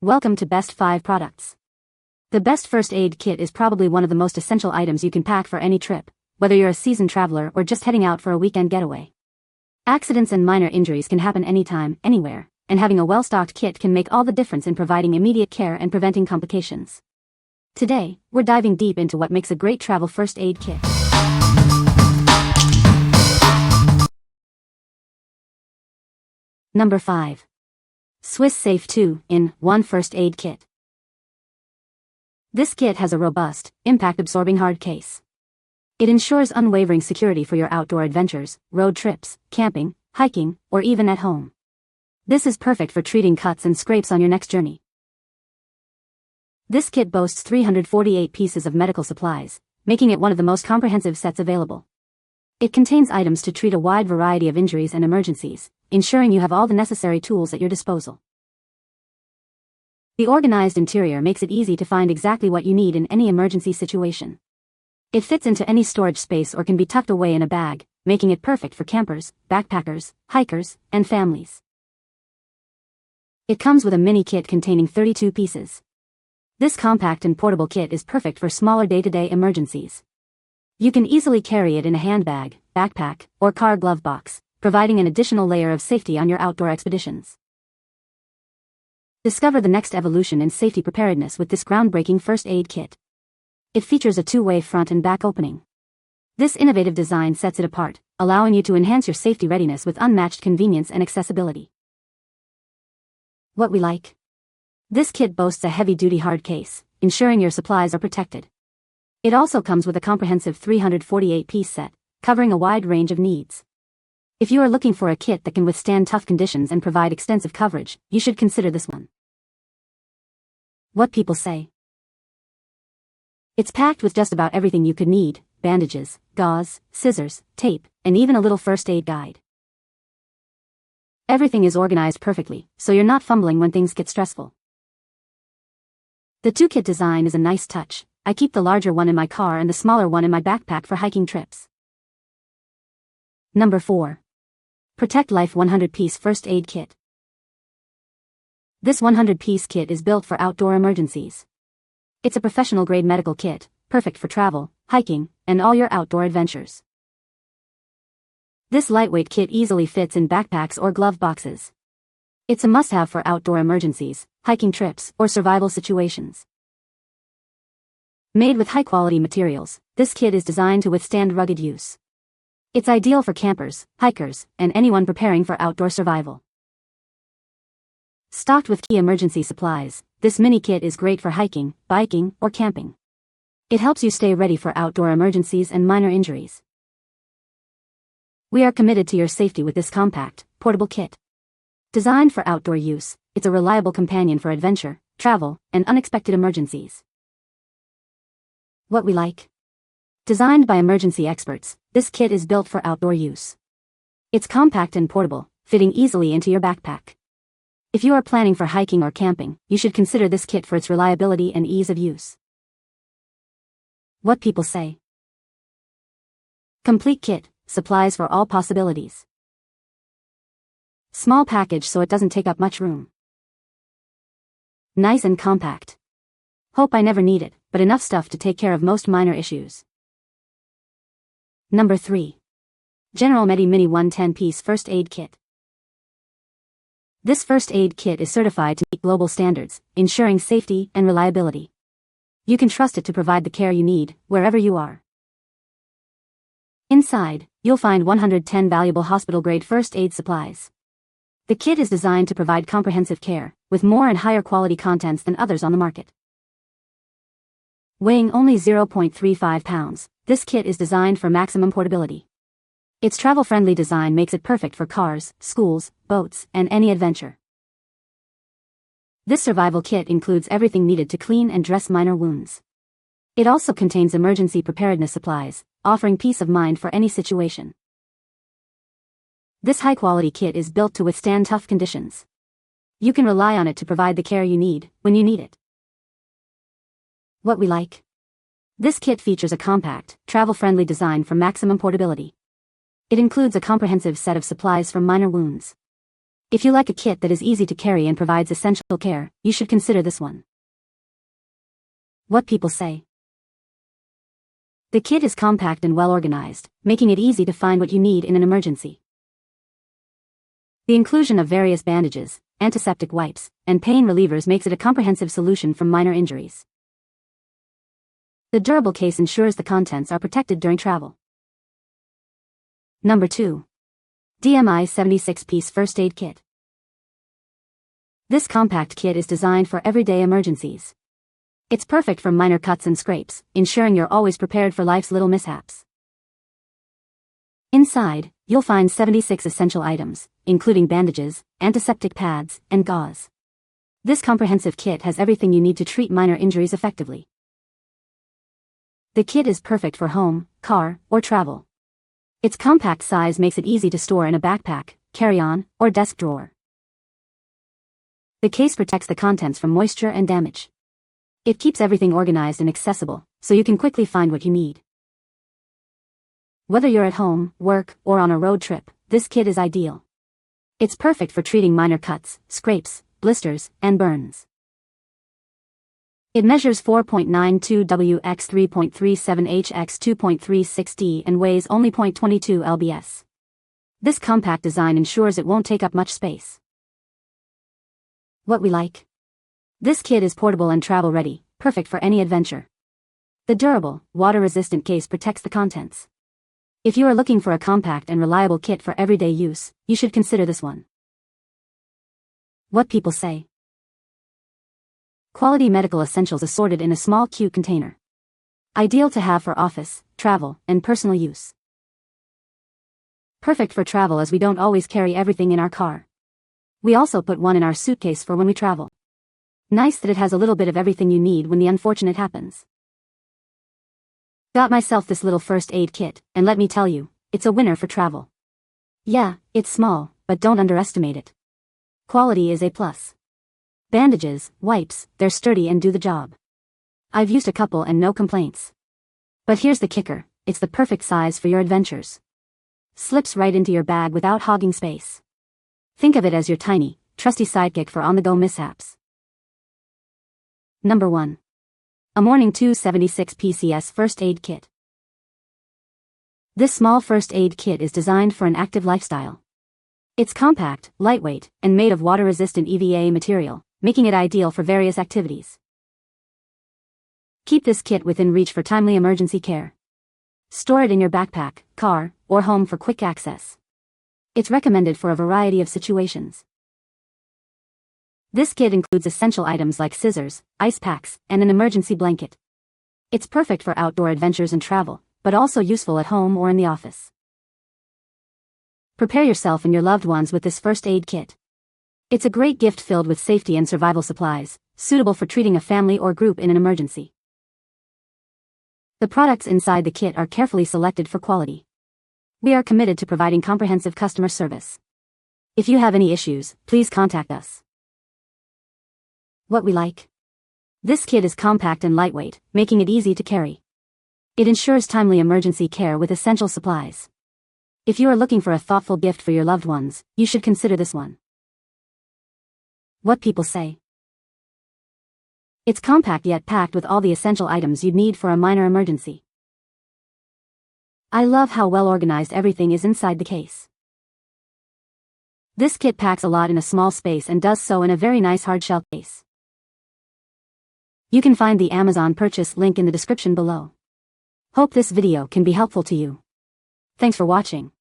Welcome to Best 5 Products. The Best First Aid Kit is probably one of the most essential items you can pack for any trip, whether you're a seasoned traveler or just heading out for a weekend getaway. Accidents and minor injuries can happen anytime, anywhere, and having a well-stocked kit can make all the difference in providing immediate care and preventing complications. Today, we're diving deep into what makes a great travel first aid kit. Number 5. Swiss Safe 2-in-1 First Aid Kit. This kit has a robust, impact-absorbing hard case. It ensures unwavering security for your outdoor adventures, road trips, camping, hiking, or even at home. This is perfect for treating cuts and scrapes on your next journey. This kit boasts 348 pieces of medical supplies, making it one of the most comprehensive sets available. It contains items to treat a wide variety of injuries and emergencies, ensuring you have all the necessary tools at your disposal. The organized interior makes it easy to find exactly what you need in any emergency situation. It fits into any storage space or can be tucked away in a bag, making it perfect for campers, backpackers, hikers, and families. It comes with a mini kit containing 32 pieces. This compact and portable kit is perfect for smaller day-to-day emergencies. You can easily carry it in a handbag, backpack, or car glove box, providing an additional layer of safety on your outdoor expeditions. Discover the next evolution in safety preparedness with this groundbreaking first aid kit. It features a two-way front and back opening. This innovative design sets it apart, allowing you to enhance your safety readiness with unmatched convenience and accessibility. What we like. This kit boasts a heavy-duty hard case, ensuring your supplies are protected. It also comes with a comprehensive 348-piece set, covering a wide range of needs. If you are looking for a kit that can withstand tough conditions and provide extensive coverage, you should consider this one. What people say. It's packed with just about everything you could need: bandages, gauze, scissors, tape, and even a little first aid guide. Everything is organized perfectly, so you're not fumbling when things get stressful. The two-kit design is a nice touch. I keep the larger one in my car and the smaller one in my backpack for hiking trips. Number 4. Protect Life 100-Piece First Aid Kit. This 100-piece kit is built for outdoor emergencies. It's a professional-grade medical kit, perfect for travel, hiking, and all your outdoor adventures. This lightweight kit easily fits in backpacks or glove boxes. It's a must-have for outdoor emergencies, hiking trips, or survival situations. Made with high-quality materials, this kit is designed to withstand rugged use. It's ideal for campers, hikers, and anyone preparing for outdoor survival. Stocked with key emergency supplies, this mini kit is great for hiking, biking, or camping. It helps you stay ready for outdoor emergencies and minor injuries. We are committed to your safety with this compact, portable kit. Designed for outdoor use, it's a reliable companion for adventure, travel, and unexpected emergencies. What we like. Designed by emergency experts, this kit is built for outdoor use. It's compact and portable, fitting easily into your backpack. If you are planning for hiking or camping, you should consider this kit for its reliability and ease of use. What people say. Complete kit, supplies for all possibilities. Small package so it doesn't take up much room. Nice and compact. Hope I never need it, but enough stuff to take care of most minor issues. Number 3. General Medi Mini 110-Piece First Aid Kit. This first aid kit is certified to meet global standards, ensuring safety and reliability. You can trust it to provide the care you need, wherever you are. Inside, you'll find 110 valuable hospital-grade first aid supplies. The kit is designed to provide comprehensive care, with more and higher quality contents than others on the market. Weighing only 0.35 pounds, this kit is designed for maximum portability. Its travel-friendly design makes it perfect for cars, schools, boats, and any adventure. This survival kit includes everything needed to clean and dress minor wounds. It also contains emergency preparedness supplies, offering peace of mind for any situation. This high-quality kit is built to withstand tough conditions. You can rely on it to provide the care you need, when you need it. What we like. This kit features a compact, travel-friendly design for maximum portability. It includes a comprehensive set of supplies for minor wounds. If you like a kit that is easy to carry and provides essential care, you should consider this one. What people say. The kit is compact and well organized, making it easy to find what you need in an emergency. The inclusion of various bandages, antiseptic wipes, and pain relievers makes it a comprehensive solution for minor injuries. The durable case ensures the contents are protected during travel. Number 2. DMI 76-piece First Aid Kit. This compact kit is designed for everyday emergencies. It's perfect for minor cuts and scrapes, ensuring you're always prepared for life's little mishaps. Inside, you'll find 76 essential items, including bandages, antiseptic pads, and gauze. This comprehensive kit has everything you need to treat minor injuries effectively. The kit is perfect for home, car, or travel. Its compact size makes it easy to store in a backpack, carry-on, or desk drawer. The case protects the contents from moisture and damage. It keeps everything organized and accessible, so you can quickly find what you need. Whether you're at home, work, or on a road trip, this kit is ideal. It's perfect for treating minor cuts, scrapes, blisters, and burns. It measures 4.92 W x 3.37 H x 2.36 D and weighs only 0.22 lbs. This compact design ensures it won't take up much space. What we like. This kit is portable and travel-ready, perfect for any adventure. The durable, water-resistant case protects the contents. If you are looking for a compact and reliable kit for everyday use, you should consider this one. What people say. Quality medical essentials assorted in a small cute container. Ideal to have for office, travel, and personal use. Perfect for travel as we don't always carry everything in our car. We also put one in our suitcase for when we travel. Nice that it has a little bit of everything you need when the unfortunate happens. Got myself this little first aid kit, and let me tell you, it's a winner for travel. Yeah, it's small, but don't underestimate it. Quality is A+. Bandages, wipes, they're sturdy and do the job. I've used a couple and no complaints. But here's the kicker, it's the perfect size for your adventures. Slips right into your bag without hogging space. Think of it as your tiny, trusty sidekick for on-the-go mishaps. Number 1. AMORNING 276 PCS First Aid Kit. This small first aid kit is designed for an active lifestyle. It's compact, lightweight, and made of water-resistant EVA material, making it ideal for various activities. Keep this kit within reach for timely emergency care. Store it in your backpack, car, or home for quick access. It's recommended for a variety of situations. This kit includes essential items like scissors, ice packs, and an emergency blanket. It's perfect for outdoor adventures and travel, but also useful at home or in the office. Prepare yourself and your loved ones with this first aid kit. It's a great gift filled with safety and survival supplies, suitable for treating a family or group in an emergency. The products inside the kit are carefully selected for quality. We are committed to providing comprehensive customer service. If you have any issues, please contact us. What we like. This kit is compact and lightweight, making it easy to carry. It ensures timely emergency care with essential supplies. If you are looking for a thoughtful gift for your loved ones, you should consider this one. What people say. It's compact yet packed with all the essential items you'd need for a minor emergency. I love how well organized everything is inside the case. This kit packs a lot in a small space and does so in a very nice hard-shell case. You can find the Amazon purchase link in the description below. Hope this video can be helpful to you. Thanks for watching.